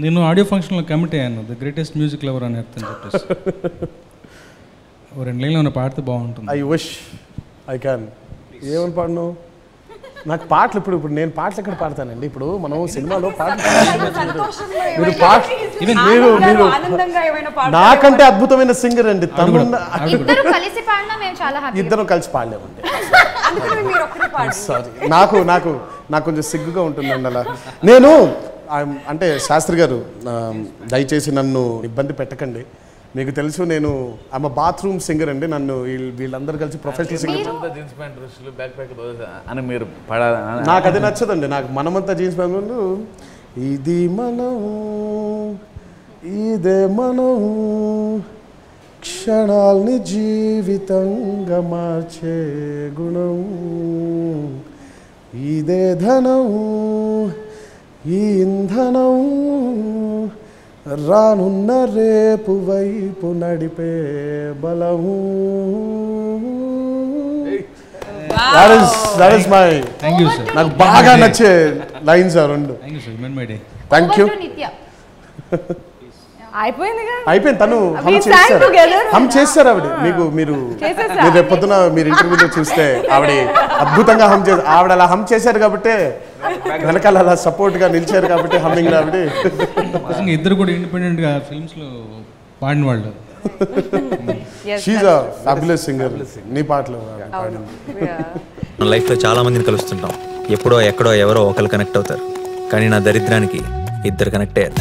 నేను ఆడియో ఫంక్షన్లో కమిట్ అయ్యాను, ద గ్రేటెస్ట్ మ్యూజిక్ లవర్ అని అర్థం చెప్పేసి. ఓ 2 లైన్లు ఏమైనా పాడితే బాగుంటుంది. I wish I can. ఏమని పాడను? నాకు పాటలు ఇప్పుడు నేను పాటలు ఎక్కడ పాడతానండి? ఇప్పుడు మనం సినిమాలో మీరు నాకంటే అద్భుతమైన సింగర్ అండి. ఇద్దరం కలిసి పాడలేమండి. సారీ, నాకు కొంచెం సిగ్గుగా ఉంటుందండి అలా. నేను అంటే శాస్త్రి గారు దయచేసి నన్ను ఇబ్బంది పెట్టకండి. మీకు తెలుసు నేను ఆమె బాత్రూమ్ సింగర్ అండి. నన్ను వీళ్ళందరూ కలిసి ప్రొఫెషనల్ సింగర్. నాకు అది నచ్చదండి. నాకు మనమంతా జీన్స్ ప్యాంట్, ఇది మనం ఇదే మనం క్షణాల్ని జీవితంగా మార్చే గుణం, ఇదే ధనం ఈ ఇంధనం రానున్న రేపు వైపు నడిపే బలము. That is my. Thank you sir. నాకు బాగా నచ్చే లైన్స్ ఆ రెండు. Thank you sir. You made my day. Thank you. అయిపోయింది. తను హమ్ చేస్తారు ఆవిడ. మీరు రేపొద్దున మీరు ఇంటర్వ్యూలో చూస్తే ఆవిడ అద్భుతంగా హమ్ చేశారు. ఆవిడ అలా హమ్ చేశారు కాబట్టి, వెనకాల అలా సపోర్ట్ గా నిలిచారు కాబట్టి హమ్మింగ్ ఆవిడ. ఇద్దరు కూడా ఇండిపెండెంట్ గా ఫిల్మ్స్ లో పాడిన వాళ్ళు. She's a fabulous singer. నీ పాటలు లైఫ్ లో చాలా మందిని కలుస్తుంటాం. ఎప్పుడో ఎక్కడో ఎవరో ఒకరు కనెక్ట్ అవుతారు. కానీ నా దరిద్రానికి ఇద్దరు కనెక్ట్ అయ్యారు.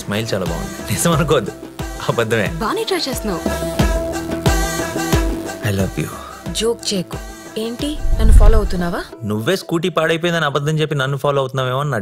స్మైల్ చాలా బాగుంది. నిజం అనుకోవద్దు, అబద్ధమే. బానే ట్రై చేస్తున్నావు. I love you. జోక్ చేయకు. ఏంటి, నన్ను ఫాలో అవుతున్నావా? నువ్వే స్కూటీ పాడైపోయిందని అబద్ధం చెప్పి నన్ను ఫాలో అవుతున్నావేమో అని నా